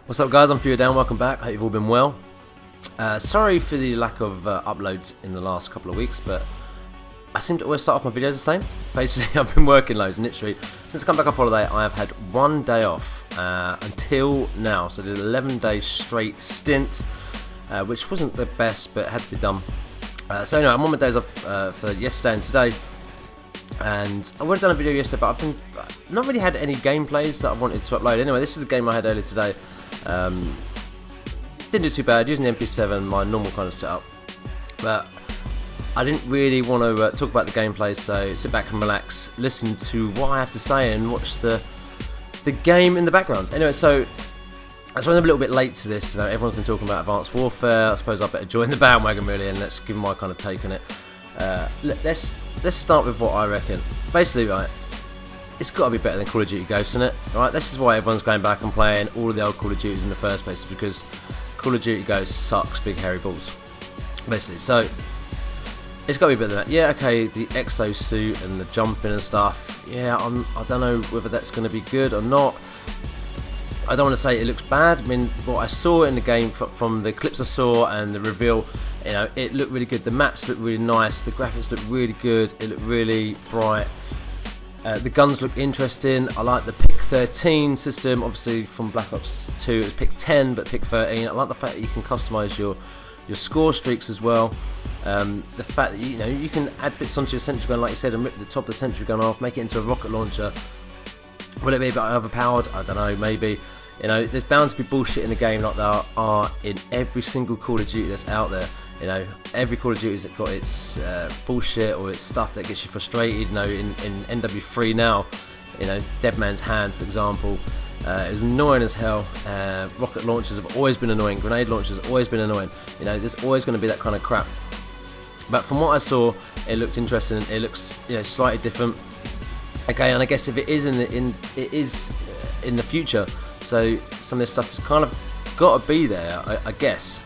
What's up guys, I'm Fewerdan, welcome back, hope you've all been well. Sorry for the lack of uploads in the last couple of weeks, but I seem to always start off my videos the same. Basically, I've been working loads, and literally, since I come back off holiday, I have had one day off until now. So I did an 11-day straight stint, which wasn't the best, but it had to be done. So anyway, I'm on my days off for yesterday and today. And I would have done a video yesterday, but I've not really had any gameplays that I wanted to upload. Anyway, this is a game I had earlier today. Didn't do too bad, using the MP7, my normal kind of setup. But I didn't really want to talk about the gameplay, so sit back and relax, listen to what I have to say and watch the game in the background. Anyway, so that's why I'm a little bit late to this. You know, everyone's been talking about Advanced Warfare. I suppose I better join the bandwagon really, and let's give my kind of take on it. Let's start with what I reckon. Basically, right, it's got to be better than Call of Duty Ghosts, isn't it? Right, this is why everyone's going back and playing all of the old Call of Duties in the first place, because Call of Duty Ghosts sucks big hairy balls, basically. So it's got to be better than that. Yeah, okay, the exosuit and the jumping and stuff. Yeah, I don't know whether that's going to be good or not. I don't want to say it looks bad. I mean, what I saw in the game from the clips I saw and the reveal, you know, it looked really good. The maps looked really nice. The graphics looked really good. It looked really bright. The guns look interesting. I like the pick 13 system. Obviously, from Black Ops 2, it was pick 10, but pick 13. I like the fact that you can customize your score streaks as well. The fact that you can add bits onto your sentry gun, like you said, and rip the top of the sentry gun off, make it into a rocket launcher. Will it be a bit overpowered? I don't know, maybe. You know, there's bound to be bullshit in the game like there are in every single Call of Duty that's out there. You know, every Call of Duty's got its bullshit or its stuff that gets you frustrated. You know, in MW3 now, you know, Dead Man's Hand, for example, is annoying as hell. Rocket launchers have always been annoying. Grenade launchers have always been annoying. You know, there's always going to be that kind of crap. But from what I saw, it looked interesting. It looks, you know, slightly different. Okay, and I guess if it is in the future, so some of this stuff has kind of got to be there, I guess.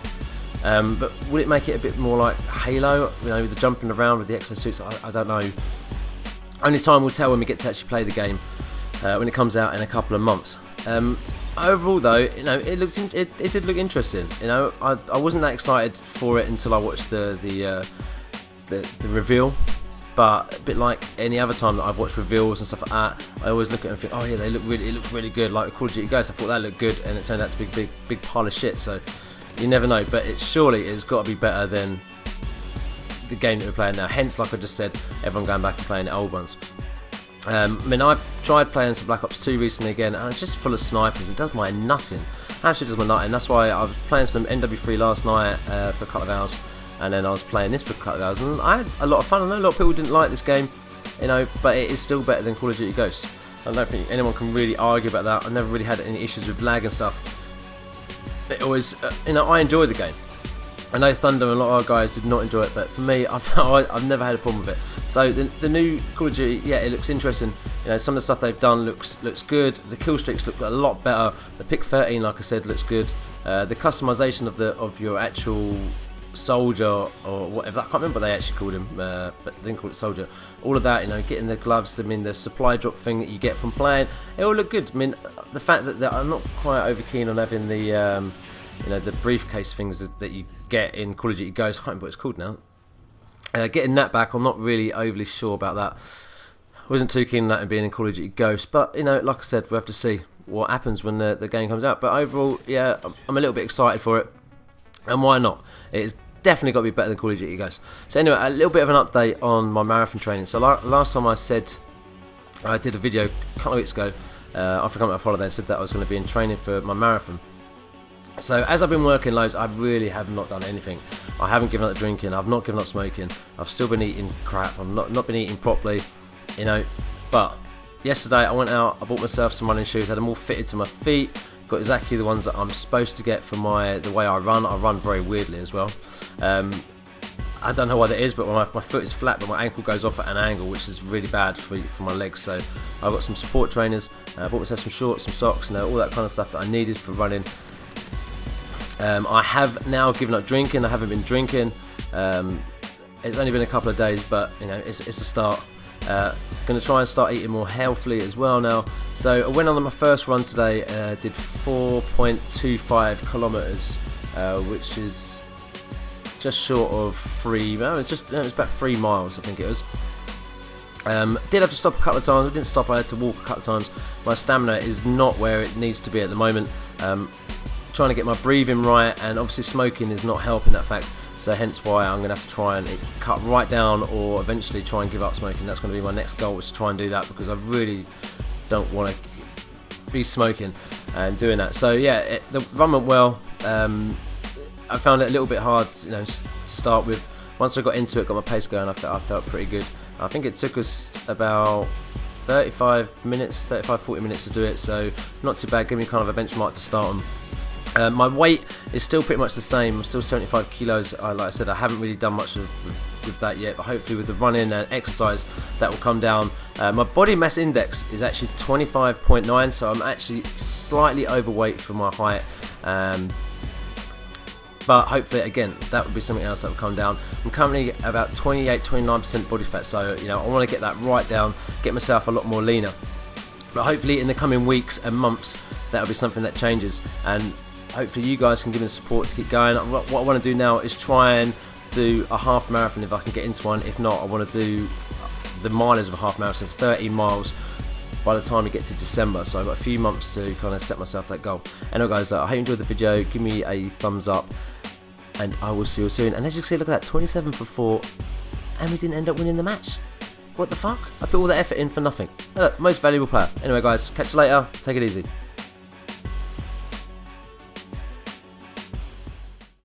But will it make it a bit more like Halo? You know, the jumping around with the exosuits. I don't know. Only time will tell when we get to actually play the game when it comes out in a couple of months. Overall, though, you know, it did look interesting. You know, I wasn't that excited for it until I watched the reveal. But a bit like any other time that I've watched reveals and stuff like that, I always look at it and think, oh yeah, it looks really good. Like Call of Duty Ghosts, I thought that looked good, and it turned out to be a big pile of shit. So you never know, but surely it's got to be better than the game that we're playing now. Hence, like I just said, everyone going back and playing the old ones. I mean, I've tried playing some Black Ops 2 recently again, and it's just full of snipers. It does my nutting. Absolutely does my nutting. That's why I was playing some MW3 last night for a couple of hours. And then I was playing this for a couple of hours, and I had a lot of fun. I know a lot of people didn't like this game, you know, but it is still better than Call of Duty Ghosts. I don't think anyone can really argue about that. I never really had any issues with lag and stuff. It always, you know, I enjoy the game. I know Thunder and a lot of our guys did not enjoy it, but for me, I've never had a problem with it. So the new Call of Duty, yeah, it looks interesting. You know, some of the stuff they've done looks good. The kill streaks look a lot better. The pick 13, like I said, looks good. The customization of your actual soldier or whatever, I can't remember what they actually called him, but they didn't call it soldier. All of that, you know, getting the gloves, I mean, the supply drop thing that you get from playing, it all looked good. I mean, the fact that I'm not quite over keen on having the, you know, the briefcase things that you get in Call of Duty Ghosts, I can't remember what it's called now. Getting that back, I'm not really overly sure about that. I wasn't too keen on that being in Call of Duty Ghosts, but, you know, like I said, we'll have to see what happens when the game comes out. But overall, yeah, I'm a little bit excited for it, and why not? It's definitely got to be better than Call of Duty Ghosts. So anyway, a little bit of an update on my marathon training. So last time I said, I did a video a couple of weeks ago after coming off holiday, and said that I was going to be in training for my marathon. So as I've been working loads, I really have not done anything. I haven't given up drinking, I've not given up smoking, I've still been eating crap, I've not been eating properly, you know. But yesterday I went out, I bought myself some running shoes, had them all fitted to my feet. Got exactly the ones that I'm supposed to get for the way I run. I run very weirdly as well. I don't know why that is, but my foot is flat, but my ankle goes off at an angle, which is really bad for my legs. So I've got some support trainers. I bought myself some shorts, some socks, and all that kind of stuff that I needed for running. I have now given up drinking. I haven't been drinking. It's only been a couple of days, but you know, it's a start. Going to try and start eating more healthily as well now. So I went on my first run today, did 4.25 kilometers, which is just short of 3. No, it's about 3 miles, I think it was. Did have to stop a couple of times. I didn't stop. I had to walk a couple of times. My stamina is not where it needs to be at the moment. Trying to get my breathing right, and obviously smoking is not helping that fact. So hence why I'm going to have to try and cut right down, or eventually try and give up smoking. That's going to be my next goal, is to try and do that, because I really don't want to be smoking and doing that. So yeah, the run went well. I found it a little bit hard, to start with. Once I got into it, got my pace going, I felt pretty good. I think it took us about 35 minutes, 40 minutes to do it, so not too bad. Give me kind of a benchmark to start on. My weight is still pretty much the same. I'm still 75 kilos. Like I said, I haven't really done much with that yet, but hopefully with the running and exercise, that will come down. My body mass index is actually 25.9, so I'm actually slightly overweight for my height. But hopefully, again, that would be something else that will come down. I'm currently about 28-29% body fat, so I want to get that right down, get myself a lot more leaner. But hopefully in the coming weeks and months, that will be something that changes, and hopefully you guys can give me the support to keep going. What I want to do now is try and do a half marathon if I can get into one. If not, I want to do the mileage of a half marathon, 13 miles, by the time we get to December. So I've got a few months to kind of set myself that goal. Anyway guys, I hope you enjoyed the video. Give me a thumbs up, and I will see you soon. And as you can see, look at that, 27 for 4, and we didn't end up winning the match. What the fuck? I put all that effort in for nothing. Look, most valuable player. Anyway guys, catch you later. Take it easy.